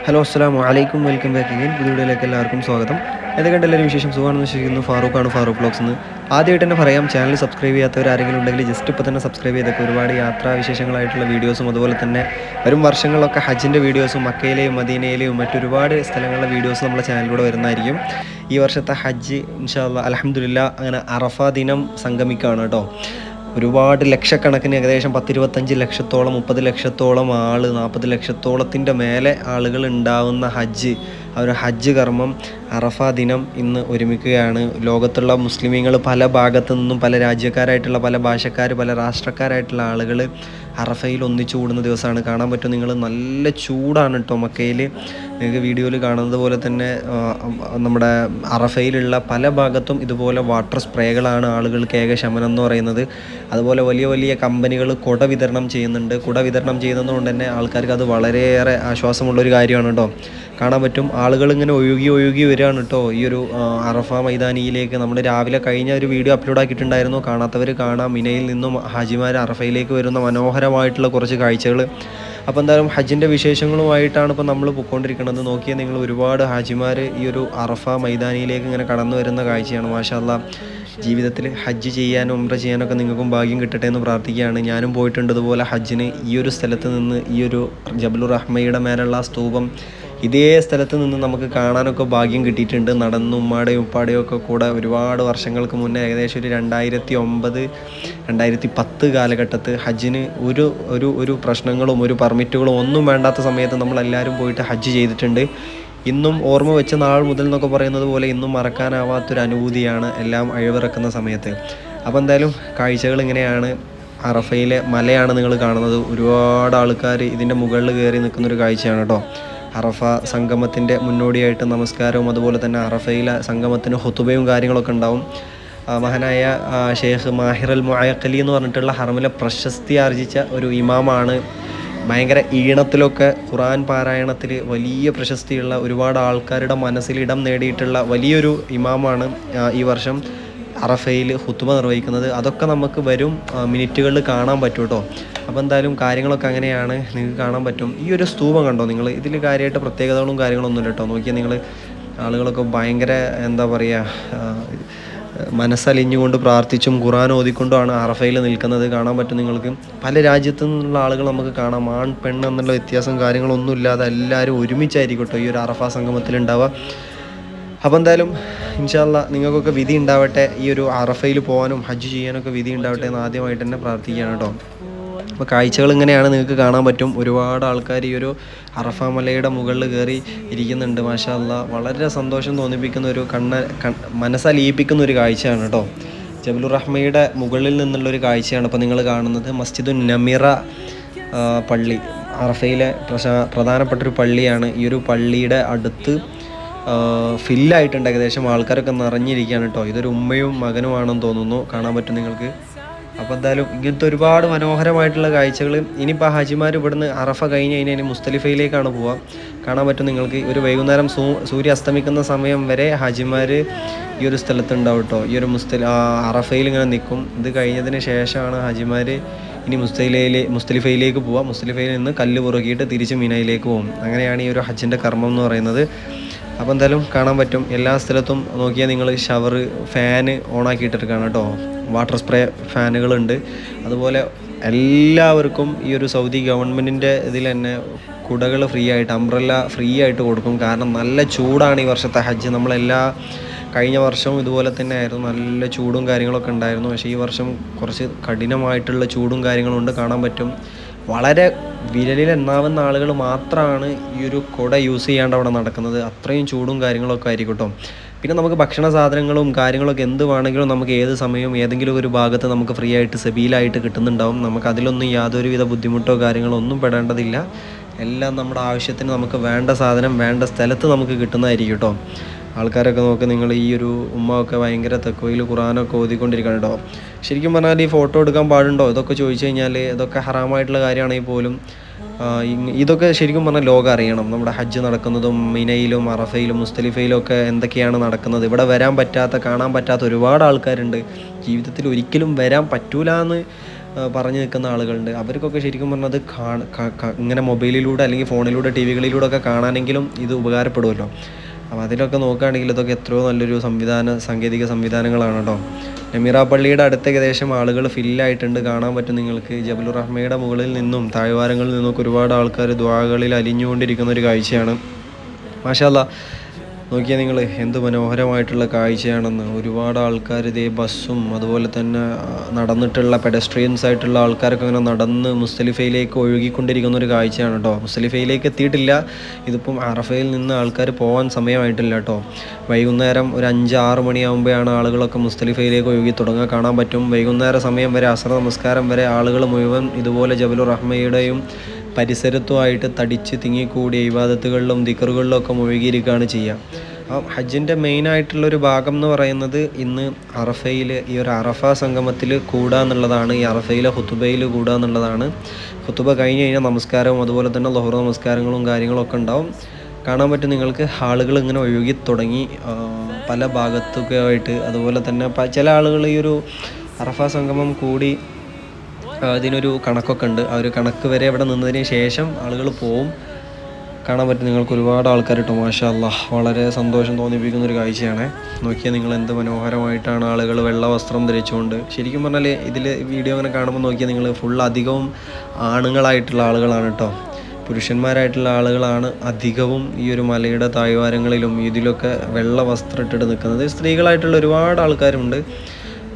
Hello അസ്സലാമു അലൈക്കും, welcome back again. പുതിയ വീഡിയോയിലേക്ക് എല്ലാവർക്കും സ്വാഗതം. എന്തൊക്കെയുണ്ട് എല്ലാവരും വിശേഷം? സുഖമാണെന്ന് വിശ്വസിക്കുന്നു. ഫാറൂഖാണ്, ഫാറൂഖ് വ്ലോഗ്സ് എന്ന്. ആദ്യമായിട്ട് തന്നെ പറയാം, ചാനൽ സബ്സ്ക്രൈബ് ചെയ്യാത്തവർ ആരെങ്കിലും ഉണ്ടെങ്കിൽ ജസ്റ്റ് ഇപ്പോൾ തന്നെ സബ്സ്ക്രൈബ് ചെയ്തൊക്കെ ഒരുപാട് യാത്രാ വിശേഷങ്ങളായിട്ടുള്ള വീഡിയോസും അതുപോലെ തന്നെ വരും വർഷങ്ങളിലൊക്കെ ഹജ്ജിൻ്റെ വീഡിയോസും മക്കയിലെയും മദീനയിലെയും മറ്റൊരുപാട് സ്ഥലങ്ങളിലെ വീഡിയോസ് നമ്മുടെ ചാനലിലൂടെ വരുന്നതായിരിക്കും. ഈ വർഷത്തെ ഹജ്ജ് ഇൻഷാ അല്ലാഹ് അൽഹംദുലില്ലാ അങ്ങനെ അറഫ ദിനം സംഗമിക്കുകയാണ് കേട്ടോ. ഒരുപാട് ലക്ഷക്കണക്കിന് ഏകദേശം 10-25 ലക്ഷത്തോളം 30 ലക്ഷത്തോളം 40 ലക്ഷത്തോളത്തിൻ്റെ മേലെ ആളുകൾ ഉണ്ടാവുന്ന ഹജ്ജ്, ആ ഒരു ഹജ്ജ് കർമ്മം അറഫ ദിനം ഇന്ന് ഒരുമിക്കുകയാണ്. ലോകത്തുള്ള മുസ്ലിമീങ്ങൾ പല ഭാഗത്തു നിന്നും പല രാജ്യക്കാരായിട്ടുള്ള പല ഭാഷക്കാർ പല രാഷ്ട്രക്കാരായിട്ടുള്ള ആളുകൾ അറഫയിൽ ഒന്നിച്ചു കൂടുന്ന ദിവസമാണ്. കാണാൻ പറ്റും, നിങ്ങൾ നല്ല ചൂടാണ് കേട്ടോ മക്കയിൽ. നിങ്ങൾക്ക് വീഡിയോയിൽ കാണുന്നത് പോലെ തന്നെ നമ്മുടെ അറഫയിലുള്ള പല ഭാഗത്തും ഇതുപോലെ വാട്ടർ സ്പ്രേകളാണ് ആളുകൾക്ക് ഏക ശമനം എന്ന് പറയുന്നത്. അതുപോലെ വലിയ വലിയ കമ്പനികൾ കുട വിതരണം ചെയ്യുന്നുണ്ട്. കുട വിതരണം ചെയ്യുന്നതുകൊണ്ട് തന്നെ ആൾക്കാർക്ക് അത് വളരെയേറെ ആശ്വാസമുള്ളൊരു കാര്യമാണ് കേട്ടോ. കാണാൻ പറ്റും, ആളുകൾ ഇങ്ങനെ ഒഴുകി വരികയാണ് കേട്ടോ ഈ ഒരു അറഫ മൈതാനിയിലേക്ക്. നമ്മൾ രാവിലെ കഴിഞ്ഞ ഒരു വീഡിയോ അപ്ലോഡ് ആക്കിയിട്ടുണ്ടായിരുന്നു, കാണാത്തവർ കാണാം. മിനയിൽ നിന്നും ഹാജിമാർ അറഫയിലേക്ക് വരുന്ന മനോഹരമായിട്ടുള്ള കുറച്ച് കാഴ്ചകൾ. അപ്പോൾ എന്തായാലും ഹജ്ജിൻ്റെ വിശേഷങ്ങളുമായിട്ടാണ് ഇപ്പോൾ നമ്മൾ പോയിക്കൊണ്ടിരിക്കുന്നത്. നോക്കിയാൽ നിങ്ങൾ ഒരുപാട് ഹാജിമാർ ഈ ഒരു അറഫ മൈതാനിയിലേക്ക് ഇങ്ങനെ കടന്നു വരുന്ന കാഴ്ചയാണ്. മാഷാ അല്ലാഹ്, ജീവിതത്തിൽ ഹജ്ജ് ചെയ്യാനും ഉംറ ചെയ്യാനൊക്കെ നിങ്ങൾക്കും ഭാഗ്യം കിട്ടട്ടെ എന്ന് പ്രാർത്ഥിക്കുകയാണ്. ഞാനും പോയിട്ടുണ്ട് ഇതുപോലെ ഹജ്ജിന്. ഈ ഒരു സ്ഥലത്ത് നിന്ന് ഈ ഒരു ജബലുർ റഹ്മയുടെ മേലുള്ള സ്തൂപം ഇതേ സ്ഥലത്ത് നിന്ന് നമുക്ക് കാണാനൊക്കെ ഭാഗ്യം കിട്ടിയിട്ടുണ്ട്. നടന്നും ഉമ്മാടെയും ഉപ്പാടെയും ഒക്കെ കൂടെ ഒരുപാട് വർഷങ്ങൾക്ക് മുന്നേ, ഏകദേശം ഒരു 2009-2010 കാലഘട്ടത്ത് ഹജ്ജിന് ഒരു പ്രശ്നങ്ങളും ഒരു പെർമിറ്റുകളും ഒന്നും വേണ്ടാത്ത സമയത്ത് നമ്മളെല്ലാവരും പോയിട്ട് ഹജ്ജ് ചെയ്തിട്ടുണ്ട്. ഇന്നും ഓർമ്മ വെച്ച നാൾ മുതൽ എന്നൊക്കെ പറയുന്നത് പോലെ ഇന്നും മറക്കാനാവാത്തൊരു അനുഭൂതിയാണ് എല്ലാം അഴിവിറക്കുന്ന സമയത്ത്. അപ്പോൾ എന്തായാലും കാഴ്ചകൾ ഇങ്ങനെയാണ്. അറഫയിലെ മലയാണ് നിങ്ങൾ കാണുന്നത്. ഒരുപാട് ആൾക്കാർ ഇതിൻ്റെ മുകളിൽ കയറി നിൽക്കുന്നൊരു കാഴ്ചയാണ് കേട്ടോ. അറഫ സംഗമത്തിൻ്റെ മുന്നോടിയായിട്ട് നമസ്കാരവും അതുപോലെ തന്നെ അറഫയിലെ സംഗമത്തിന് ഹുതുബയും കാര്യങ്ങളൊക്കെ ഉണ്ടാവും. മഹാനായ ഷെയ്ഖ് മാഹിർ അൽ മുഅഖലി എന്ന് പറഞ്ഞിട്ടുള്ള ഹറമിലെ പ്രശസ്തി ആർജിച്ച ഒരു ഇമാമാണ്. ഭയങ്കര ഈണത്തിലൊക്കെ ഖുർആൻ പാരായണത്തിൽ വലിയ പ്രശസ്തിയുള്ള ഒരുപാട് ആൾക്കാരുടെ മനസ്സിൽ ഇടം നേടിയിട്ടുള്ള വലിയൊരു ഇമാമാണ് ഈ വർഷം അറഫയിൽ ഹുതുബ നിർവഹിക്കുന്നത്. അതൊക്കെ നമുക്ക് വരും മിനിറ്റുകളിൽ കാണാൻ പറ്റും കേട്ടോ. അപ്പോൾ എന്തായാലും കാര്യങ്ങളൊക്കെ അങ്ങനെയാണ്, നിങ്ങൾക്ക് കാണാൻ പറ്റും. ഈ ഒരു സ്തൂപം കണ്ടോ നിങ്ങൾ? ഇതിൽ കാര്യമായിട്ട് പ്രത്യേകതകളും കാര്യങ്ങളൊന്നുമില്ല കേട്ടോ. നോക്കിയാൽ നിങ്ങൾ, ആളുകളൊക്കെ ഭയങ്കര എന്താ പറയുക, മനസ്സലിഞ്ഞുകൊണ്ട് പ്രാർത്ഥിച്ചും ഖുർആൻ ഓതിക്കൊണ്ടുമാണ് അറഫയിൽ നിൽക്കുന്നത്. കാണാൻ പറ്റും നിങ്ങൾക്ക്. പല രാജ്യത്തു നിന്നുള്ള ആളുകൾ നമുക്ക് കാണാം. ആൺ പെണ്ണ് എന്നുള്ള വ്യത്യാസം കാര്യങ്ങളൊന്നും ഇല്ലാതെ എല്ലാവരും ഒരുമിച്ചായിരിക്കും കേട്ടോ ഈ ഒരു അറഫ സംഗമത്തിലുണ്ടാവുക. അപ്പോൾ എന്തായാലും ഇൻഷാ അല്ലാഹ് നിങ്ങൾക്കൊക്കെ വിധി ഉണ്ടാവട്ടെ, ഈ ഒരു അറഫയിൽ പോകാനും ഹജ്ജ് ചെയ്യാനൊക്കെ വിധി ഉണ്ടാവട്ടെ എന്ന് ആദ്യമായിട്ട് തന്നെ പ്രാർത്ഥിക്കുകയാണ് കേട്ടോ. അപ്പോൾ കാഴ്ചകൾ ഇങ്ങനെയാണ്, നിങ്ങൾക്ക് കാണാൻ പറ്റും. ഒരുപാട് ആൾക്കാർ ഈ ഒരു അറഫ മലയുടെ മുകളിൽ കയറി ഇരിക്കുന്നുണ്ട്. മാഷാ അല്ലാഹ്, വളരെ സന്തോഷം തോന്നിപ്പിക്കുന്ന ഒരു മനസ്സലിയിപ്പിക്കുന്ന ഒരു കാഴ്ചയാണ് കേട്ടോ. ജബലുർ റഹ്മയുടെ മുകളിൽ നിന്നുള്ളൊരു കാഴ്ചയാണ് ഇപ്പോൾ നിങ്ങൾ കാണുന്നത്. മസ്ജിദുൻ നമിറ പള്ളി അറഫയിലെ പ്രധാനപ്പെട്ടൊരു പള്ളിയാണ്. ഈ ഒരു പള്ളിയുടെ അടുത്ത് ഫില്ലായിട്ടുണ്ട്, ഏകദേശം ആൾക്കാരൊക്കെ നിറഞ്ഞിരിക്കുകയാണ് കേട്ടോ. ഇതൊരു ഉമ്മയും മകനുമാണെന്ന് തോന്നുന്നു, കാണാൻ പറ്റും നിങ്ങൾക്ക്. അപ്പോൾ എന്തായാലും ഇങ്ങനത്തെ ഒരുപാട് മനോഹരമായിട്ടുള്ള കാഴ്ചകൾ. ഇനിയിപ്പോൾ ഹാജിമാർ ഇവിടുന്ന് അറഫ കഴിഞ്ഞ് ഇനി മുസ്തലിഫയിലേക്കാണ് പോവുക. കാണാൻ പറ്റും നിങ്ങൾക്ക്. ഒരു വൈകുന്നേരം സൂര്യ അസ്തമിക്കുന്ന സമയം വരെ ഹാജിമാർ ഈ ഒരു സ്ഥലത്തുണ്ടാവും കേട്ടോ. ഈ ഒരു അറഫയിൽ ഇങ്ങനെ നിൽക്കും. ഇത് കഴിഞ്ഞതിന് ശേഷമാണ് ഹാജിമാർ ഇനി മുസ്തലിഫയിലേക്ക് പോവുക. മുസ്തലിഫയിൽ നിന്ന് കല്ല് പുറകിയിട്ട് തിരിച്ച് മിനയിലേക്ക് പോകും. അങ്ങനെയാണ് ഈ ഒരു ഹജ്ജിൻ്റെ കർമ്മം എന്ന് പറയുന്നത്. അപ്പോൾ എന്തായാലും കാണാൻ പറ്റും എല്ലാ സ്ഥലത്തും. നോക്കിയാൽ നിങ്ങൾ ഷവർ ഫാന് ഓണാക്കിയിട്ടിരിക്കുകയാണ് കേട്ടോ. വാട്ടർ സ്പ്രേ ഫാനുകളുണ്ട്. അതുപോലെ എല്ലാവർക്കും ഈ ഒരു സൗദി ഗവൺമെൻറ്റിൻ്റെ ഇതിൽ തന്നെ കുടകൾ ഫ്രീ ആയിട്ട്, അംബ്രല്ല ഫ്രീ ആയിട്ട് കൊടുക്കും. കാരണം നല്ല ചൂടാണ് ഈ വർഷത്തെ ഹജ്ജ്. കഴിഞ്ഞ വർഷവും ഇതുപോലെ തന്നെ ആയിരുന്നു, നല്ല ചൂടും കാര്യങ്ങളൊക്കെ ഉണ്ടായിരുന്നു. പക്ഷേ ഈ വർഷം കുറച്ച് കഠിനമായിട്ടുള്ള ചൂടും കാര്യങ്ങളും ഉണ്ട്. കാണാൻ പറ്റും, വളരെ വിരലിൽ എണ്ണാവുന്ന ആളുകൾ മാത്രമാണ് ഈ ഒരു കുട യൂസ് ചെയ്യാണ്ട് അവിടെ നടക്കുന്നത്. അത്രയും ചൂടും കാര്യങ്ങളൊക്കെ ആയിരിക്കും കേട്ടോ. പിന്നെ നമുക്ക് ഭക്ഷണ സാധനങ്ങളും കാര്യങ്ങളൊക്കെ എന്ത് വേണമെങ്കിലും നമുക്ക് ഏത് സമയവും ഏതെങ്കിലും ഒരു ഭാഗത്ത് നമുക്ക് ഫ്രീ ആയിട്ട് സബീലായിട്ട് കിട്ടുന്നുണ്ടാവും. നമുക്ക് അതിലൊന്നും യാതൊരുവിധ ബുദ്ധിമുട്ടോ കാര്യങ്ങളോ ഒന്നും പെടേണ്ടതില്ല. എല്ലാം നമ്മുടെ ആവശ്യത്തിന് നമുക്ക് വേണ്ട സാധനം വേണ്ട സ്ഥലത്ത് നമുക്ക് കിട്ടുന്നതായിരിക്കും കേട്ടോ. ആൾക്കാരൊക്കെ നോക്ക്, നിങ്ങൾ ഈ ഒരു ഉമ്മ ഭയങ്കര തെക്കോയിൽ ഖുർആനൊക്കെ ഓതിക്കൊണ്ടിരിക്കണം കേട്ടോ. ശരിക്കും പറഞ്ഞാൽ ഈ ഫോട്ടോ എടുക്കാൻ പാടുണ്ടോ ഇതൊക്കെ ചോദിച്ചു കഴിഞ്ഞാൽ ഇതൊക്കെ ഹറാമായിട്ടുള്ള കാര്യമാണെങ്കിൽ പോലും ഇതൊക്കെ ശരിക്കും പറഞ്ഞാൽ ലോകം അറിയണം. നമ്മുടെ ഹജ്ജ് നടക്കുന്നതും മിനയിലും അറഫയിലും മുസ്തലിഫയിലും ഒക്കെ എന്തൊക്കെയാണ് നടക്കുന്നത്. ഇവിടെ വരാൻ പറ്റാത്ത കാണാൻ പറ്റാത്ത ഒരുപാട് ആൾക്കാരുണ്ട്. ജീവിതത്തിൽ ഒരിക്കലും വരാൻ പറ്റൂല എന്ന് പറഞ്ഞു നിൽക്കുന്ന ആളുകളുണ്ട്. അവർക്കൊക്കെ ശരിക്കും പറഞ്ഞാൽ അത് ഇങ്ങനെ മൊബൈലിലൂടെ അല്ലെങ്കിൽ ഫോണിലൂടെ ടി വികളിലൂടെ ഒക്കെ കാണാനെങ്കിലും ഇത് ഉപകാരപ്പെടുമല്ലോ. അപ്പോൾ അതിലൊക്കെ നോക്കുകയാണെങ്കിൽ ഇതൊക്കെ എത്രയോ നല്ലൊരു സാങ്കേതിക സംവിധാനങ്ങളാണ് കേട്ടോ. നെമിറ പള്ളിയുടെ അടുത്ത് ഏകദേശം ആളുകൾ ഫില്ലായിട്ടുണ്ട്, കാണാൻ പറ്റും നിങ്ങൾക്ക്. ജബലുർ റഹ്മയുടെ മുകളിൽ നിന്നും താഴ്വാരങ്ങളിൽ നിന്നൊക്കെ ഒരുപാട് ആൾക്കാർ ദുആകളിൽ അലിഞ്ഞുകൊണ്ടിരിക്കുന്ന ഒരു കാഴ്ചയാണ്. മാഷാ അല്ലാ, നോക്കിയാൽ നിങ്ങൾ എന്ത് മനോഹരമായിട്ടുള്ള കാഴ്ചയാണെന്ന്. ഒരുപാട് ആൾക്കാർ ഇതേ ബസ്സും അതുപോലെ തന്നെ നടന്നിട്ടുള്ള പെഡസ്ട്രിയൻസ് ആയിട്ടുള്ള ആൾക്കാരൊക്കെ അങ്ങനെ നടന്ന് മുസ്ദലിഫയിലേക്ക് ഒഴുകിക്കൊണ്ടിരിക്കുന്ന ഒരു കാഴ്ചയാണ് കേട്ടോ. മുസ്ദലിഫയിലേക്ക് എത്തിയിട്ടില്ല, ഇതിപ്പം അറഫയിൽ നിന്ന് ആൾക്കാർ പോകാൻ സമയമായിട്ടില്ല കേട്ടോ. വൈകുന്നേരം ഒരു 5-6 മണിയാകുമ്പോഴാണ് ആളുകളൊക്കെ മുസ്ദലിഫയിലേക്ക് ഒഴുകി തുടങ്ങുക, കാണാൻ പറ്റും. വൈകുന്നേര സമയം വരെ, അസ്ർ നമസ്കാരം വരെ ആളുകൾ മുഴുവൻ ഇതുപോലെ ജബലുർ റഹ്മയുടെയും പരിസരത്തുമായിട്ട് തടിച്ച് തിങ്ങിക്കൂടി ഇബാദത്തുകളിലും ദിക്റുകളിലും ഒക്കെ മുഴുകിയിരിക്കുകയാണ് ചെയ്യുക. അപ്പം ഹജ്ജിൻ്റെ മെയിനായിട്ടുള്ളൊരു ഭാഗം എന്ന് പറയുന്നത് ഇന്ന് അറഫയിൽ ഈ ഒരു അറഫ സംഗമത്തിൽ കൂടുക എന്നുള്ളതാണ്. ഈ അറഫയിലെ ഖുതുബയിൽ കൂടുക എന്നുള്ളതാണ്. ഖുതുബ കഴിഞ്ഞ് കഴിഞ്ഞാൽ നമസ്കാരവും അതുപോലെ തന്നെ ളുഹർ നമസ്കാരങ്ങളും കാര്യങ്ങളൊക്കെ ഉണ്ടാവും. കാണാൻ പറ്റും നിങ്ങൾക്ക്, ആളുകൾ ഇങ്ങനെ ഒഴുകി തുടങ്ങി പല ഭാഗത്തൊക്കെ ആയിട്ട്. അതുപോലെ തന്നെ ചില ആളുകൾ ഈ ഒരു അറഫ സംഗമം കൂടി ഇതിനൊരു കണക്കൊക്കെ ഉണ്ട്. ആ ഒരു കണക്ക് വരെ ഇവിടെ നിന്നതിന് ശേഷം ആളുകൾ പോവും. കാണാൻ പറ്റും നിങ്ങൾക്ക് ഒരുപാട് ആൾക്കാർ കേട്ടോ. മാഷാ അല്ലാഹ്, വളരെ സന്തോഷം തോന്നിപ്പിക്കുന്ന ഒരു കാഴ്ചയാണ്. നോക്കിയാൽ നിങ്ങൾ എന്ത് മനോഹരമായിട്ടാണ് ആളുകൾ വെള്ള വസ്ത്രം ധരിച്ചുകൊണ്ട്. ശരിക്കും പറഞ്ഞാൽ ഇതിൽ വീഡിയോ അങ്ങനെ കാണുമ്പോൾ നോക്കിയാൽ നിങ്ങൾ ഫുൾ അധികവും ആണുങ്ങളായിട്ടുള്ള ആളുകളാണ് കേട്ടോ. പുരുഷന്മാരായിട്ടുള്ള ആളുകളാണ് അധികവും ഈ ഒരു മലയുടെ താഴ്വാരങ്ങളിലും ഇതിലൊക്കെ വെള്ള വസ്ത്രം ഇട്ടിട്ട് നിൽക്കുന്നത്. സ്ത്രീകളായിട്ടുള്ള ഒരുപാട് ആൾക്കാരുണ്ട്.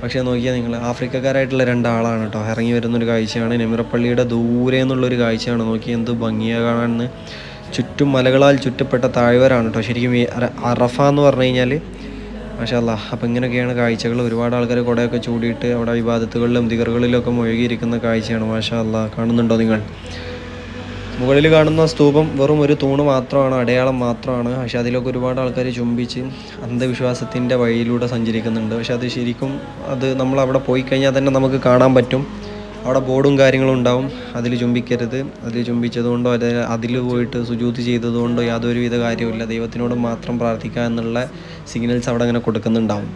പക്ഷേ നോക്കിയാൽ നിങ്ങൾ ആഫ്രിക്കക്കാരായിട്ടുള്ള 2 ആളാണ് കേട്ടോ ഇറങ്ങി വരുന്നൊരു കാഴ്ചയാണ്. നെമിറപ്പള്ളിയുടെ ദൂരെ നിന്നുള്ളൊരു കാഴ്ചയാണ്. നോക്കി എന്ത് ഭംഗിയാണ് കാണാൻ. ചുറ്റും മലകളാൽ ചുറ്റപ്പെട്ട താഴ്വരാണ് കേട്ടോ ശരിക്കും ഈ അറഫ എന്ന് പറഞ്ഞു കഴിഞ്ഞാൽ. മാഷാ അല്ലാ, അപ്പോൾ ഇങ്ങനെയൊക്കെയാണ് കാഴ്ചകൾ. ഒരുപാട് ആൾക്കാർ കുടയൊക്കെ ചൂടിയിട്ട് അവിടെ വിവാദത്തുകളിലും ദിക്റുകളിലൊക്കെ മുഴുകിയിരിക്കുന്ന കാഴ്ചയാണ്. മാഷാ അല്ലാ, കാണുന്നുണ്ടോ നിങ്ങൾ? മുകളിൽ കാണുന്ന സ്തൂപം വെറും ഒരു തൂണ് മാത്രമാണ്, അടയാളം മാത്രമാണ്. പക്ഷെ അതിലൊക്കെ ഒരുപാട് ആൾക്കാർ ചുംബിച്ച് അന്ധവിശ്വാസത്തിൻ്റെ വഴിയിലൂടെ സഞ്ചരിക്കുന്നുണ്ട്. പക്ഷെ അത് ശരിക്കും നമ്മൾ അവിടെ പോയി കഴിഞ്ഞാൽ തന്നെ നമുക്ക് കാണാൻ പറ്റും. അവിടെ ബോർഡും കാര്യങ്ങളും ഉണ്ടാവും, അതിൽ ചുംബിക്കരുത്, അതിൽ ചുംബിച്ചതുകൊണ്ടോ അതിൽ പോയിട്ട് സുജൂത് ചെയ്തതുകൊണ്ടോ യാതൊരുവിധ കാര്യമില്ല. ദൈവത്തിനോട് മാത്രം പ്രാർത്ഥിക്കുക എന്നുള്ള സിഗ്നൽസ് അവിടെ അങ്ങനെ കൊടുക്കുന്നുണ്ടാവും.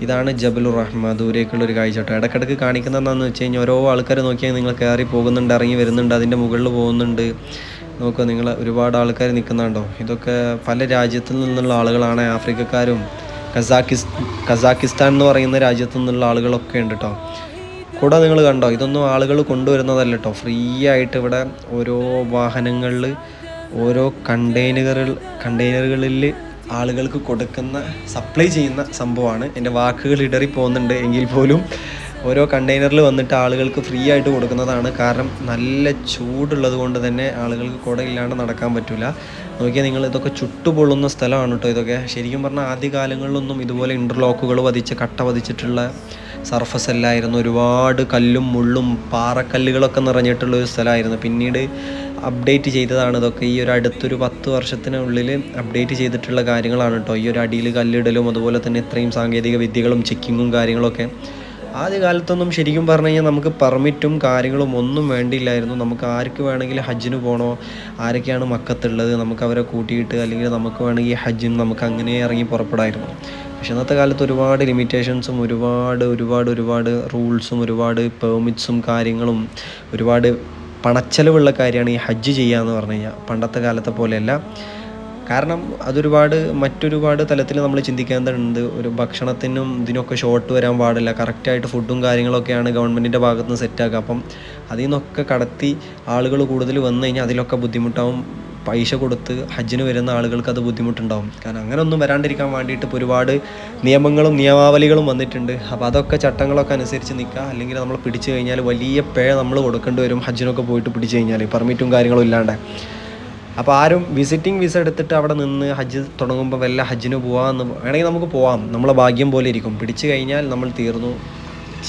ഇതാണ് ജബലുർ റഹ്മ, ദൂരേക്കുള്ളൊരു കാഴ്ച കേട്ടോ. ഇടയ്ക്കിടയ്ക്ക് കാണിക്കുന്നതെന്ന് വെച്ച് കഴിഞ്ഞാൽ ഓരോ ആൾക്കാർ നോക്കിയാൽ നിങ്ങൾ കയറി പോകുന്നുണ്ട്, ഇറങ്ങി വരുന്നുണ്ട്, അതിൻ്റെ മുകളിൽ പോകുന്നുണ്ട്. നോക്കുക നിങ്ങൾ, ഒരുപാട് ആൾക്കാർ നിൽക്കുന്നുണ്ടോ. ഇതൊക്കെ പല രാജ്യത്തു നിന്നുള്ള ആളുകളാണ്. ആഫ്രിക്കക്കാരും കസാക്കിസ്ഥാൻ എന്ന് പറയുന്ന രാജ്യത്തു നിന്നുള്ള ആളുകളൊക്കെ ഉണ്ട് കേട്ടോ. കൂടെ നിങ്ങൾ കണ്ടോ, ഇതൊന്നും ആളുകൾ കൊണ്ടുവരുന്നതല്ല കേട്ടോ. ഫ്രീ ആയിട്ട് ഇവിടെ ഓരോ വാഹനങ്ങളിൽ ഓരോ കണ്ടെയ്നറുകളിൽ ആളുകൾക്ക് കൊടുക്കുന്ന, സപ്ലൈ ചെയ്യുന്ന സംഭവമാണ്. എൻ്റെ വാക്കുകൾ ഇടറി പോകുന്നുണ്ട് എങ്കിൽ പോലും ഓരോ കണ്ടെയ്നറിൽ വന്നിട്ട് ആളുകൾക്ക് ഫ്രീ ആയിട്ട് കൊടുക്കുന്നതാണ്. കാരണം നല്ല ചൂടുള്ളത് കൊണ്ട് തന്നെ ആളുകൾക്ക് കുടയില്ലാണ്ട് നടക്കാൻ പറ്റില്ല. നോക്കിയാൽ നിങ്ങൾ, ഇതൊക്കെ ചുട്ടുപൊള്ളുന്ന സ്ഥലമാണ് കേട്ടോ. ഇതൊക്കെ ശരിക്കും പറഞ്ഞാൽ ആദ്യകാലങ്ങളിലൊന്നും ഇതുപോലെ ഇൻ്റർലോക്കുകൾ കട്ട പതിച്ചിട്ടുള്ള സർഫസ് അല്ലായിരുന്നു. ഒരുപാട് കല്ലും മുള്ളും പാറക്കല്ലുകളൊക്കെ നിറഞ്ഞിട്ടുള്ള ഒരു സ്ഥലമായിരുന്നു. പിന്നീട് അപ്ഡേറ്റ് ചെയ്തതാണ് ഇതൊക്കെ. ഈ ഒരു അടുത്തൊരു 10 വർഷത്തിനുള്ളിൽ അപ്ഡേറ്റ് ചെയ്തിട്ടുള്ള കാര്യങ്ങളാണ് കേട്ടോ. ഈ ഒരു അടിയിൽ കല്ലിടലും അതുപോലെ തന്നെ ഇത്രയും സാങ്കേതിക വിദ്യകളും ചെക്കിങ്ങും കാര്യങ്ങളൊക്കെ. ആദ്യ കാലത്തൊന്നും ശരിക്കും പറഞ്ഞു കഴിഞ്ഞാൽ നമുക്ക് പെർമിറ്റും കാര്യങ്ങളും ഒന്നും വേണ്ടിയില്ലായിരുന്നു. നമുക്ക് ആർക്ക് വേണമെങ്കിൽ ഹജ്ജിന് പോകണോ, ആരൊക്കെയാണ് മക്കത്തുള്ളത്, നമുക്ക് അവരെ കൂട്ടിയിട്ട് അല്ലെങ്കിൽ നമുക്ക് വേണമെങ്കിൽ ഹജ്ജിന് നമുക്ക് അങ്ങനെ ഇറങ്ങി പുറപ്പെടായിരുന്നു. പക്ഷെ ഇന്നത്തെ കാലത്ത് ഒരുപാട് ലിമിറ്റേഷൻസും ഒരുപാട് റൂൾസും ഒരുപാട് പെർമിറ്റ്സും കാര്യങ്ങളും ഒരുപാട് പണച്ചെലവുള്ള കാര്യമാണ് ഈ ഹജ്ജ് ചെയ്യുക എന്ന് പറഞ്ഞു കഴിഞ്ഞാൽ. പണ്ടത്തെ കാലത്തെ പോലെയല്ല. കാരണം മറ്റൊരുപാട് തലത്തിൽ നമ്മൾ ചിന്തിക്കേണ്ടതുണ്ട്. ഒരു ഭക്ഷണത്തിനും ഇതിനൊക്കെ ഷോർട്ട് വരാൻ പാടില്ല. കറക്റ്റായിട്ട് ഫുഡും കാര്യങ്ങളൊക്കെയാണ് ഗവൺമെൻറ്റിൻ്റെ ഭാഗത്ത് നിന്ന് സെറ്റാക്കുക. അപ്പം അതിൽ നിന്നൊക്കെ കടത്തി ആളുകൾ കൂടുതൽ വന്നു കഴിഞ്ഞാൽ അതിലൊക്കെ ബുദ്ധിമുട്ടാവും. പൈസ കൊടുത്ത് ഹജ്ജിന് വരുന്ന ആളുകൾക്ക് അത് ബുദ്ധിമുട്ടുണ്ടാവും. കാരണം അങ്ങനെ ഒന്നും വരാണ്ടിരിക്കാൻ വേണ്ടിയിട്ട് ഇപ്പോൾ ഒരുപാട് നിയമങ്ങളും നിയമാവലികളും വന്നിട്ടുണ്ട്. അപ്പോൾ അതൊക്കെ ചട്ടങ്ങളൊക്കെ അനുസരിച്ച് നിൽക്കുക. അല്ലെങ്കിൽ നമ്മൾ പിടിച്ചു കഴിഞ്ഞാൽ വലിയ പിഴ നമ്മൾ കൊടുക്കേണ്ടി വരും. ഹജ്ജിനൊക്കെ പോയിട്ട് പിടിച്ചു കഴിഞ്ഞാൽ പെർമിറ്റും കാര്യങ്ങളും ഇല്ലാണ്ട്. അപ്പോൾ ആരും വിസിറ്റിംഗ് വിസ എടുത്തിട്ട് അവിടെ നിന്ന് ഹജ്ജ് തുടങ്ങുമ്പോൾ വല്ല ഹജ്ജിന് പോകാമെന്ന് വേണമെങ്കിൽ നമുക്ക് പോകാം. നമ്മളെ ഭാഗ്യം പോലെ ഇരിക്കും. പിടിച്ചു കഴിഞ്ഞാൽ നമ്മൾ തീർന്നു.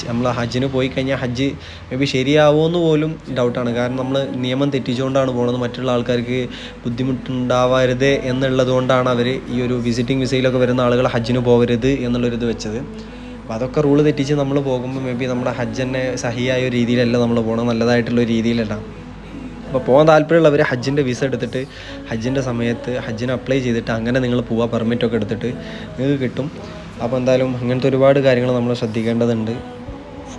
നമ്മൾ ഹജ്ജിന് പോയി കഴിഞ്ഞാൽ ഹജ്ജ് മേ ബി ശരിയാവുമെന്ന് പോലും ഡൗട്ടാണ്. കാരണം നമ്മൾ നിയമം തെറ്റിച്ചുകൊണ്ടാണ് പോകുന്നത്. മറ്റുള്ള ആൾക്കാർക്ക് ബുദ്ധിമുട്ടുണ്ടാവരുത് എന്നുള്ളത് കൊണ്ടാണ് അവർ ഈ ഒരു വിസിറ്റിംഗ് വിസയിലൊക്കെ വരുന്ന ആളുകൾ ഹജ്ജിന് പോകരുത് എന്നുള്ളൊരിത് വെച്ചത്. അപ്പോൾ അതൊക്കെ റൂള് തെറ്റിച്ച് നമ്മൾ പോകുമ്പോൾ മേ ബി നമ്മുടെ ഹജ്ജ് തന്നെ സഹിയായ ഒരു രീതിയിലല്ല നമ്മൾ പോകണം, നല്ലതായിട്ടുള്ള ഒരു രീതിയിലല്ല. അപ്പോൾ പോകാൻ താല്പര്യമുള്ളവർ ഹജ്ജിൻ്റെ വിസ എടുത്തിട്ട് ഹജ്ജിൻ്റെ സമയത്ത് ഹജ്ജിന് അപ്ലൈ ചെയ്തിട്ട് അങ്ങനെ നിങ്ങൾ പോവുക. പെർമിറ്റൊക്കെ എടുത്തിട്ട് നിങ്ങൾക്ക് കിട്ടും. അപ്പോൾ എന്തായാലും അങ്ങനത്തെ ഒരുപാട് കാര്യങ്ങൾ നമ്മൾ ശ്രദ്ധിക്കേണ്ടതുണ്ട്.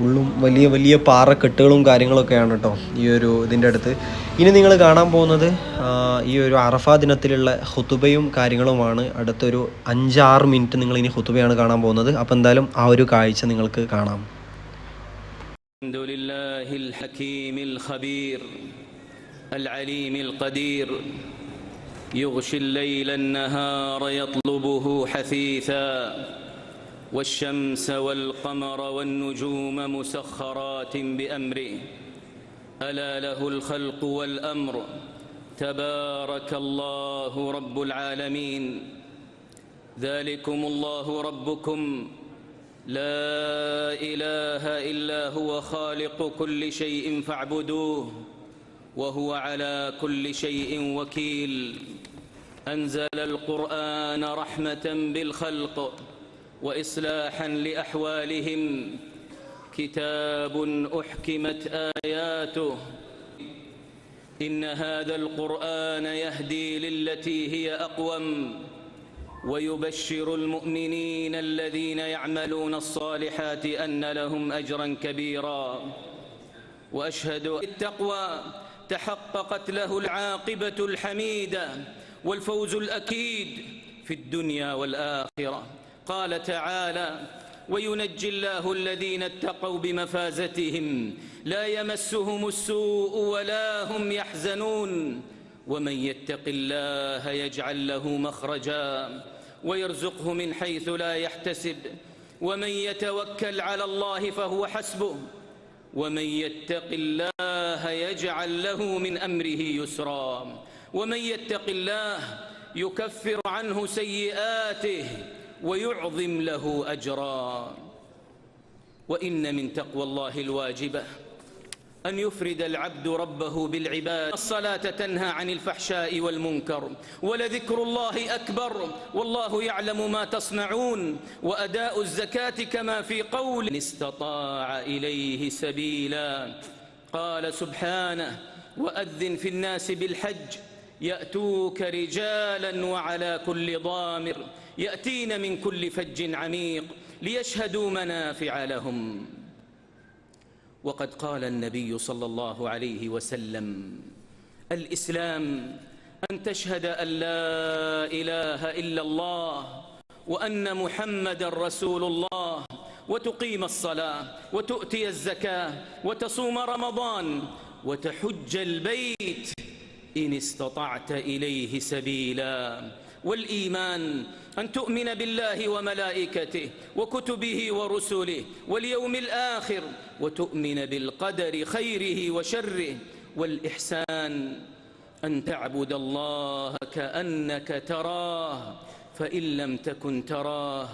ഫുള്ളും വലിയ വലിയ പാറക്കെട്ടുകളും കാര്യങ്ങളൊക്കെയാണ് കേട്ടോ ഈ ഒരു ഇതിൻ്റെ അടുത്ത്. ഇനി നിങ്ങൾ കാണാൻ പോകുന്നത് ഈ ഒരു അറഫ ദിനത്തിലുള്ള ഖുതുബയും കാര്യങ്ങളുമാണ്. അടുത്തൊരു 5-6 മിനിറ്റ് നിങ്ങൾ ഇനി ഖുതുബയാണ് കാണാൻ പോകുന്നത്. അപ്പോൾ എന്തായാലും ആ ഒരു കാഴ്ച നിങ്ങൾക്ക് കാണാം. അൽഹംദുലില്ലാഹിൽ ഹകീമിൽ ഖബീർ അൽ അലീമിൽ ഖദീർ യുഗ്ശിൽ ലൈലൻ നഹാറ യത്ലുബുഹു ഹസീസാ والشمس والقمر والنجوم مسخرات بأمره ألا له الخلق والأمر تبارك الله رب العالمين ذلكم الله ربكم لا إله إلا هو خالق كل شيء فاعبدوه وهو على كل شيء وكيل أنزل القرآن رحمة بالخلق وإصلاحا لأحوالهم كتاب أحكمت آياته إن هذا القرآن يهدي للتي هي أقوم ويبشر المؤمنين الذين يعملون الصالحات أن لهم أجرا كبيرا وأشهد التقوى تحققت له العاقبة الحميدة والفوز الأكيد في الدنيا والآخرة. قال تعالى وينجي الله الذين اتقوا بمفازتهم لا يمسهم السوء ولا هم يحزنون ومن يتق الله يجعل له مخرجا ويرزقه من حيث لا يحتسب ومن يتوكل على الله فهو حسبه ومن يتق الله يجعل له من أمره يسرا ومن يتق الله يكفر عنه سيئاته ويعظم له أجرا. وإن من تقوى الله الواجبة أن يفرد العبد ربه بالعبادة. الصلاة تنهى عن الفحشاء والمنكر ولذكر الله أكبر والله يعلم ما تصنعون وأداء الزكاة كما في قول إن استطاع إليه سبيلا. قال سبحانه وأذن في الناس بالحج يأتوك رجالا وعلى كل ضامر يأتين من كل فج عميق ليشهدوا منافع لهم. وقد قال النبي صلى الله عليه وسلم الإسلام أن تشهد أن لا إله إلا الله وأن محمد رسول الله وتقيم الصلاة وتؤتي الزكاة وتصوم رمضان وتحج البيت إن استطعت إليه سبيلا. والإيمان أن تؤمن بالله وملائكته وكتبه ورسله واليوم الآخر وتؤمن بالقدر خيره وشره. والإحسان أن تعبد الله كأنك تراه فإن لم تكن تراه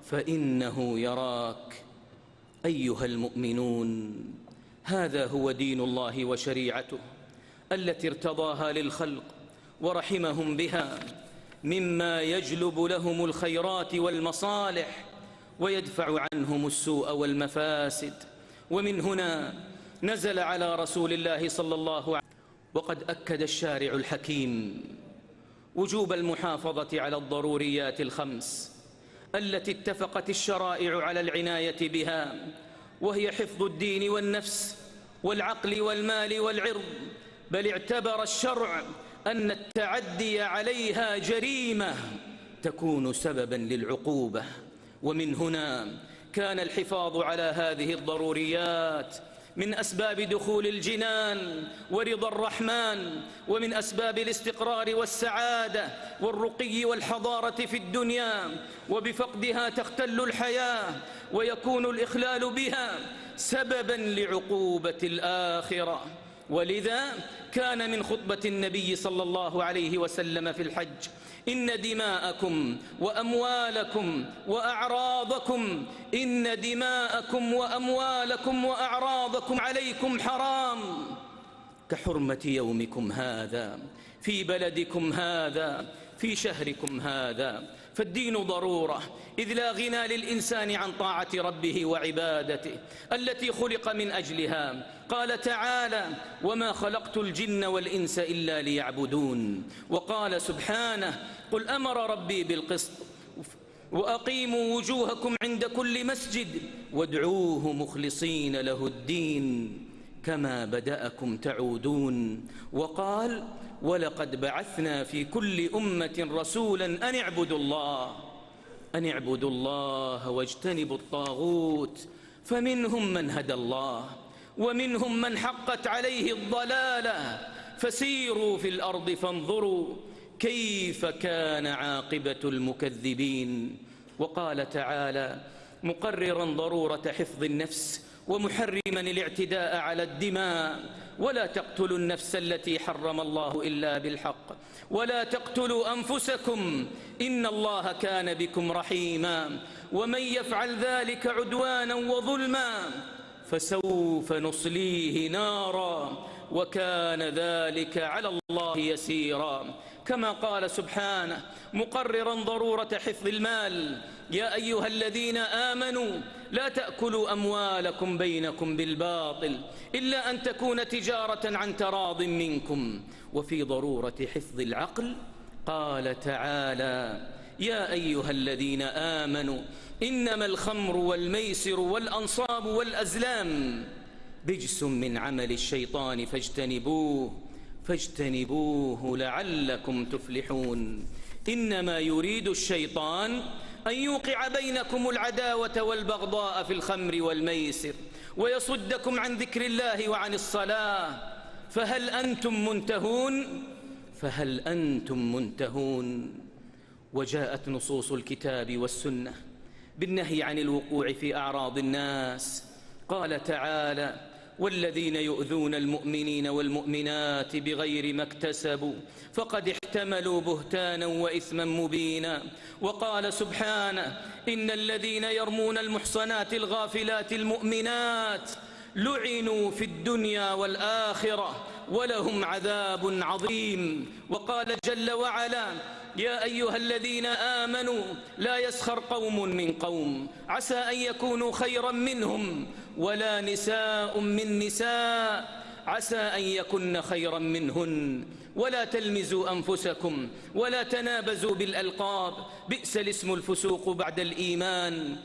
فإنه يراك. أيها المؤمنون هذا هو دين الله وشريعته التي ارتضاها للخلق ورحمهم بها مما يجلب لهم الخيرات والمصالح ويدفع عنهم السوء والمفاسد. ومن هنا نزل على رسول الله صلى الله عليه وسلم وقد أكد الشارع الحكيم وجوب المحافظة على الضروريات الخمس التي اتفقت الشرائع على العناية بها وهي حفظ الدين والنفس والعقل والمال والعرض. بل اعتبر الشرع أن التعدي عليها جريمة تكون سببا للعقوبة. ومن هنا كان الحفاظ على هذه الضروريات من أسباب دخول الجنان ورضا الرحمن ومن أسباب الاستقرار والسعادة والرقي والحضارة في الدنيا. وبفقدها تختل الحياة ويكون الإخلال بها سببا لعقوبة الآخرة. ولذا كان من خطبة النبي صلى الله عليه وسلم في الحج إن دماءكم وأموالكم وأعراضكم إن دماءكم وأموالكم وأعراضكم عليكم حرام كحرمة يومكم هذا في بلدكم هذا في شهركم هذا. فالدين ضرورة إذ لا غنى للإنسان عن طاعة ربه وعبادته التي خلق من أجلها. قال تعالى وما خلقت الجن والإنس إلا ليعبدون. وقال سبحانه قل أمر ربي بالقسط وأقيموا وجوهكم عند كل مسجد وادعوه مخلصين له الدين كما بدأكم تعودون. وقال: ولقد بعثنا في كل أمة رسولا أن اعبدوا الله واجتنبوا الطاغوت، فمنهم من هدى الله ومنهم من حقت عليه الضلالة، فسيروا في الأرض فانظروا كيف كان عاقبة المكذبين. وقال تعالى مقررا ضرورة حفظ النفس ومحرما الاعتداء على الدماء: ولا تقتلوا النفس التي حرم الله إلا بالحق ولا تقتلوا أنفسكم إن الله كان بكم رحيما ومن يفعل ذلك عدوانا وظلما فسوف نصليه نارا وكان ذلك على الله يسيرا. كما قال سبحانه مقررا ضرورة حفظ المال: يا أيها الذين آمنوا لا تأكلوا أموالكم بينكم بالباطل إلا أن تكون تجارة عن تراض منكم. وفي ضرورة حفظ العقل قال تعالى: يا أيها الذين آمنوا إنما الخمر والميسر والأنصاب والأزلام رجس من عمل الشيطان فاجتنبوه لعلكم تفلحون. إنما يريد الشيطان أن يوقع بينكم العداوة والبغضاء في الخمر والميسر ويصدكم عن ذكر الله وعن الصلاة فهل أنتم منتهون؟ وجاءت نصوص الكتاب والسنة بالنهي عن الوقوع في أعراض الناس. قال تعالى: والذين يؤذون المؤمنين والمؤمنات بغير ما اكتسبوا فقد احتملوا بهتانا وإثما مبينا. وقال سبحانه: إن الذين يرمون المحصنات الغافلات المؤمنات لعنوا في الدنيا والآخرة ولهم عذاب عظيم. وقال جل وعلا: يا أيها الذين آمنوا لا يسخر قوم من قوم عسى أن يكونوا خيرا منهم ولا نساء من نساء عسى أن يكن خيرا منهن ولا تلمزوا أنفسكم ولا تنابزوا بالألقاب بئس الاسم الفسوق بعد الإيمان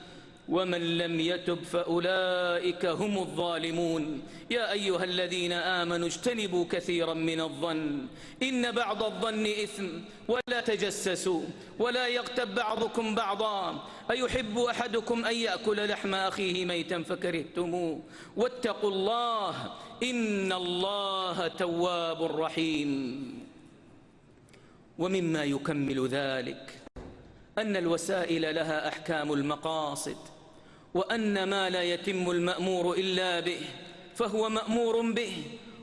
ومن لم يتب فأولئك هم الظالمون. يا أيها الذين آمنوا اجتنبوا كثيرا من الظن إن بعض الظن إثم ولا تجسسوا ولا يغتب بعضكم بعضا أيحب أحدكم أن يأكل لحم أخيه ميتا فكرهتموه واتقوا الله إن الله تواب رحيم. ومما يكمل ذلك أن الوسائل لها أحكام المقاصد، وأن ما لا يتم المأمور إلا به فهو مأمور به،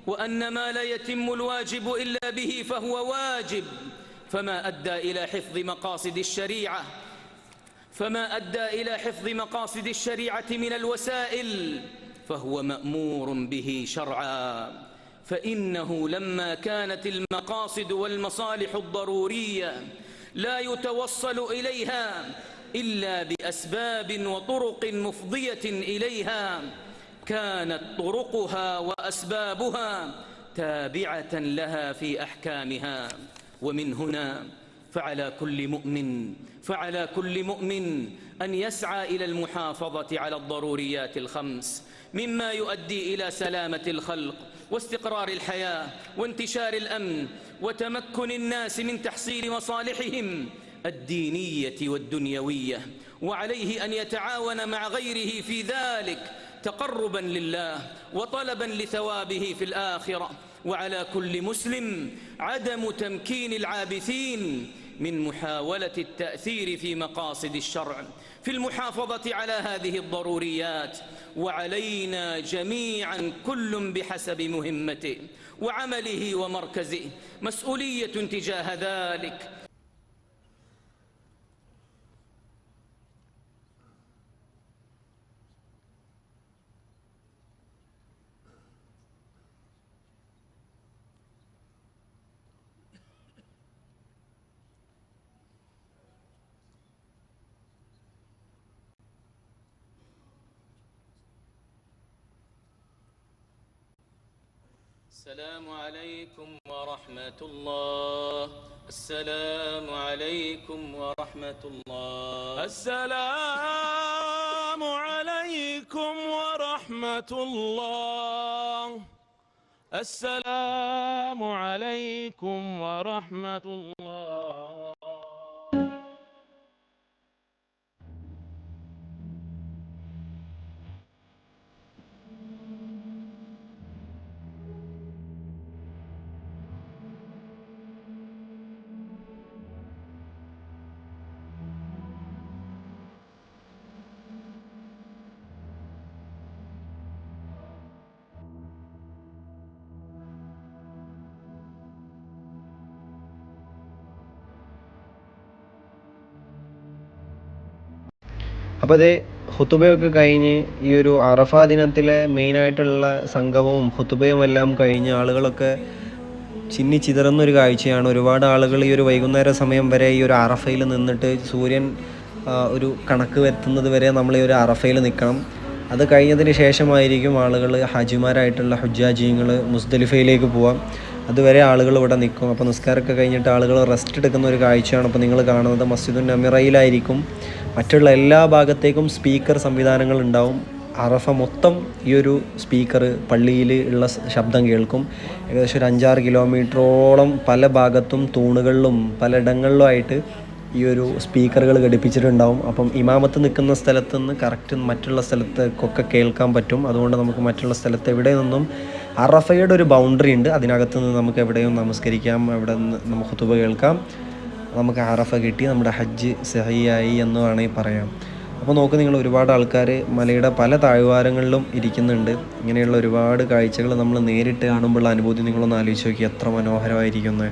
وأن ما لا يتم الواجب إلا به فهو واجب. فما أدى إلى حفظ مقاصد الشريعة من الوسائل فهو مأمور به شرعا. فإنه لما كانت المقاصد والمصالح الضرورية لا يتوصل إليها إلا بأسباب وطرق مفضية إليها كانت طرقها وأسبابها تابعة لها في أحكامها. ومن هنا فعلى كل مؤمن أن يسعى إلى المحافظة على الضروريات الخمس مما يؤدي إلى سلامة الخلق واستقرار الحياة وانتشار الأمن وتمكن الناس من تحصيل مصالحهم الدينية والدنيوية. وعليه أن يتعاون مع غيره في ذلك تقربا لله وطلبا لثوابه في الآخرة. وعلى كل مسلم عدم تمكين العابثين من محاولة التأثير في مقاصد الشرع في المحافظة على هذه الضروريات. وعلينا جميعا كل بحسب مهمته وعمله ومركزه مسؤولية تجاه ذلك. السلام عليكم ورحمة الله. السلام عليكم ورحمة الله. السلام عليكم ورحمة الله. السلام عليكم ورحمة الله. അപ്പോൾ അതേ ഹുത്തുബയൊക്കെ കഴിഞ്ഞ് ഈ ഒരു അറഫ ദിനത്തിലെ മെയിനായിട്ടുള്ള സംഗമവും ഹുത്തുബയും എല്ലാം കഴിഞ്ഞ് ആളുകളൊക്കെ ചിന്നി ചിതറുന്നൊരു കാഴ്ചയാണ്. ഒരുപാട് ആളുകൾ ഈ ഒരു വൈകുന്നേര സമയം വരെ ഈ ഒരു അറഫയിൽ നിന്നിട്ട് സൂര്യൻ ഒരു കണക്ക് വരുത്തുന്നത് വരെ നമ്മൾ ഈ ഒരു അറഫയിൽ നിൽക്കണം. അത് കഴിഞ്ഞതിന് ശേഷമായിരിക്കും ആളുകൾ ഹാജിമാരായിട്ടുള്ള ഹുജ്ജാജിങ്ങൾ മുസ്ദലിഫയിലേക്ക് പോവാം. അതുവരെ ആളുകൾ ഇവിടെ നിൽക്കും. അപ്പോൾ നിസ്കാരമൊക്കെ കഴിഞ്ഞിട്ട് ആളുകൾ റെസ്റ്റ് എടുക്കുന്ന ഒരു കാഴ്ചയാണ് ഇപ്പോൾ നിങ്ങൾ കാണുന്നത്. മസ്ജിദുൻ നമിറയിലായിരിക്കും. മറ്റുള്ള എല്ലാ ഭാഗത്തേക്കും സ്പീക്കർ സംവിധാനങ്ങൾ ഉണ്ടാവും. അറഫ മൊത്തം ഈ ഒരു സ്പീക്കർ പള്ളിയിൽ ഉള്ള ശബ്ദം കേൾക്കും. ഏകദേശം ഒരു 5-6 കിലോമീറ്ററോളം പല ഭാഗത്തും തൂണുകളിലും പലയിടങ്ങളിലുമായിട്ട് ഈ ഒരു സ്പീക്കറുകൾ ഘടിപ്പിച്ചിട്ടുണ്ടാവും. അപ്പം ഇമാമത്ത് നിൽക്കുന്ന സ്ഥലത്ത് നിന്ന് കറക്റ്റ് മറ്റുള്ള സ്ഥലത്തേക്കൊക്കെ കേൾക്കാൻ പറ്റും. അതുകൊണ്ട് നമുക്ക് മറ്റുള്ള സ്ഥലത്ത് എവിടെ നിന്നും അറഫയുടെ ഒരു ബൗണ്ടറി ഉണ്ട്. അതിനകത്ത് നിന്ന് നമുക്ക് എവിടെയും നമസ്കരിക്കാം, എവിടെ നിന്ന് നമുക്ക് ഖുതുബ കേൾക്കാം. നമുക്ക് അറഫ കിട്ടി, നമ്മുടെ ഹജ്ജ് സഹിയായി എന്ന് വേണമെങ്കിൽ പറയാം. അപ്പോൾ നോക്ക് നിങ്ങൾ, ഒരുപാട് ആൾക്കാർ മലയുടെ പല താഴ്വാരങ്ങളിലും ഇരിക്കുന്നുണ്ട്. ഇങ്ങനെയുള്ള ഒരുപാട് കാഴ്ചകൾ നമ്മൾ നേരിട്ട് കാണുമ്പോഴുള്ള അനുഭൂതി നിങ്ങളൊന്ന് ആലോചിച്ച് നോക്കി, എത്ര മനോഹരമായിരിക്കുന്നത്.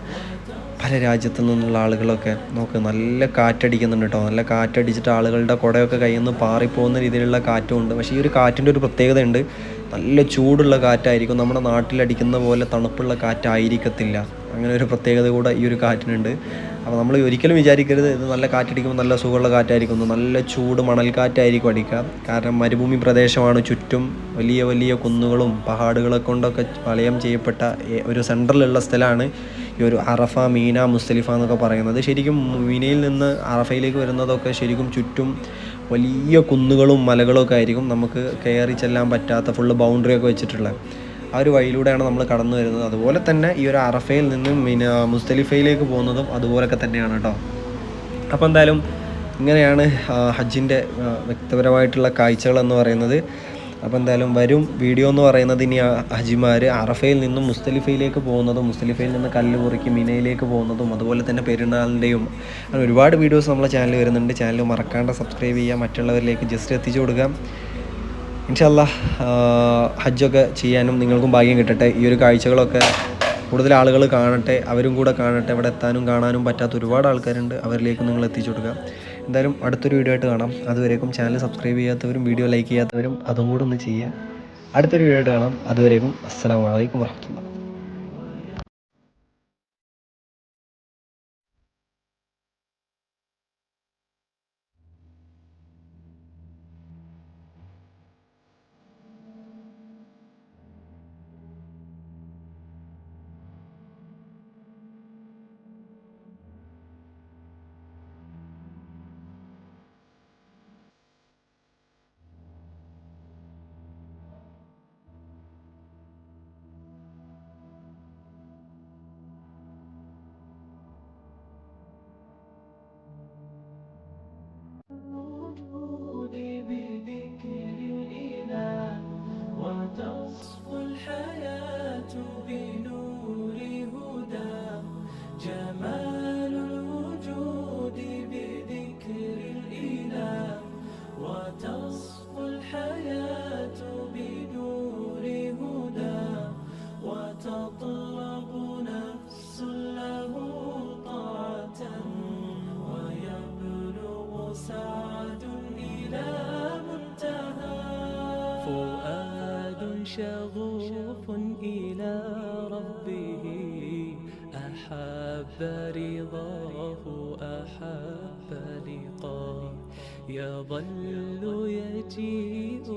പല രാജ്യത്തു നിന്നുള്ള ആളുകളൊക്കെ നോക്ക്, നല്ല കാറ്റടിക്കുന്നുണ്ട് കേട്ടോ. നല്ല കാറ്റടിച്ചിട്ട് ആളുകളുടെ കുടയൊക്കെ കയ്യിൽ നിന്ന് പാറിപ്പോകുന്ന രീതിയിലുള്ള കാറ്റും ഉണ്ട്. പക്ഷേ ഈ ഒരു കാറ്റിൻ്റെ ഒരു പ്രത്യേകതയുണ്ട്, നല്ല ചൂടുള്ള കാറ്റായിരിക്കും. നമ്മുടെ നാട്ടിലടിക്കുന്ന പോലെ തണുപ്പുള്ള കാറ്റായിരിക്കത്തില്ല. അങ്ങനെ ഒരു പ്രത്യേകത കൂടെ ഈ ഒരു കാറ്റിനുണ്ട്. അപ്പോൾ നമ്മൾ ഒരിക്കലും വിചാരിക്കരുത് ഇത് നല്ല കാറ്റടിക്കുമ്പോൾ നല്ല സുഖമുള്ള കാറ്റായിരിക്കും. നല്ല ചൂട് മണൽക്കാറ്റായിരിക്കും അടിക്കുക. കാരണം മരുഭൂമി പ്രദേശമാണ് ചുറ്റും. വലിയ വലിയ കുന്നുകളും പഹാടുകളെ കൊണ്ടൊക്കെ വലയം ചെയ്യപ്പെട്ട ഒരു സെൻട്രലുള്ള സ്ഥലമാണ് ഈ ഒരു അറഫ, മീന, മുസ്ദലിഫ എന്നൊക്കെ പറയുന്നത്. ശരിക്കും മീനയിൽ നിന്ന് അറഫയിലേക്ക് വരുന്നതൊക്കെ ശരിക്കും ചുറ്റും വലിയ കുന്നുകളും മലകളും ഒക്കെ ആയിരിക്കും. നമുക്ക് കയറി ചെല്ലാൻ പറ്റാത്ത ഫുള്ള് ബൗണ്ടറിയൊക്കെ വെച്ചിട്ടുള്ള ആ ഒരു വഴിയിലൂടെയാണ് നമ്മൾ കടന്നു വരുന്നത്. അതുപോലെ തന്നെ ഈ ഒരു അറഫയിൽ നിന്നും മുസ്ദലിഫയിലേക്ക് പോകുന്നതും അതുപോലൊക്കെ തന്നെയാണ് കേട്ടോ. അപ്പോൾ എന്തായാലും ഇങ്ങനെയാണ് ഹജ്ജിൻ്റെ വ്യക്തിപരമായിട്ടുള്ള കാഴ്ചകളെന്ന് പറയുന്നത്. അപ്പോൾ എന്തായാലും വരും വീഡിയോ എന്ന് പറയുന്നത് ഇനി ഹജിമാർ അറഫയിൽ നിന്നും മുസ്ദലിഫയിലേക്ക് പോകുന്നതും മുസ്ദലിഫയിൽ നിന്ന് കല്ല് കുറുക്കി മിനയിലേക്ക് പോകുന്നതും അതുപോലെ തന്നെ പെരുന്നാളിൻ്റെയും അങ്ങനെ ഒരുപാട് വീഡിയോസ് നമ്മളെ ചാനൽ വരുന്നുണ്ട്. ചാനൽ മറക്കാണ്ട് സബ്സ്ക്രൈബ് ചെയ്യുക, മറ്റുള്ളവരിലേക്ക് ജസ്റ്റ് എത്തിച്ചു കൊടുക്കുക. ഇൻഷാ അല്ലാഹ് ഹജ്ജൊക്കെ ചെയ്യാനും നിങ്ങൾക്കും ഭാഗ്യം കിട്ടട്ടെ. ഈ ഒരു കാഴ്ചകളൊക്കെ കൂടുതൽ ആളുകൾ കാണട്ടെ, അവരും കൂടെ കാണട്ടെ. ഇവിടെ എത്താനും കാണാനും പറ്റാത്ത ഒരുപാട് ആൾക്കാരുണ്ട്, അവരിലേക്ക് നിങ്ങൾ എത്തിച്ചു കൊടുക്കുക. എന്തായാലും അടുത്തൊരു വീഡിയോ ആയിട്ട് കാണാം. അതുവരേക്കും ചാനൽ സബ്സ്ക്രൈബ് ചെയ്യാത്തവരും വീഡിയോ ലൈക്ക് ചെയ്യാത്തവരും അതും കൂടെ ഒന്ന് ചെയ്യുക. അടുത്തൊരു വീഡിയോ ആയിട്ട് കാണാം. അതുവരേക്കും അസ്സലാമു അലൈക്കും വറഹ്മത്തുള്ളാഹി. وتصفو الحياة بنور هدى جمال الوجود بذكر الإله وتصفو الحياة بنور هدى وتطلب نفس له طاعة ويبلغ سعد إلى منتهى فؤاد شغوف إلى ربه أحب رضاه أحب لقاه يظل يجيء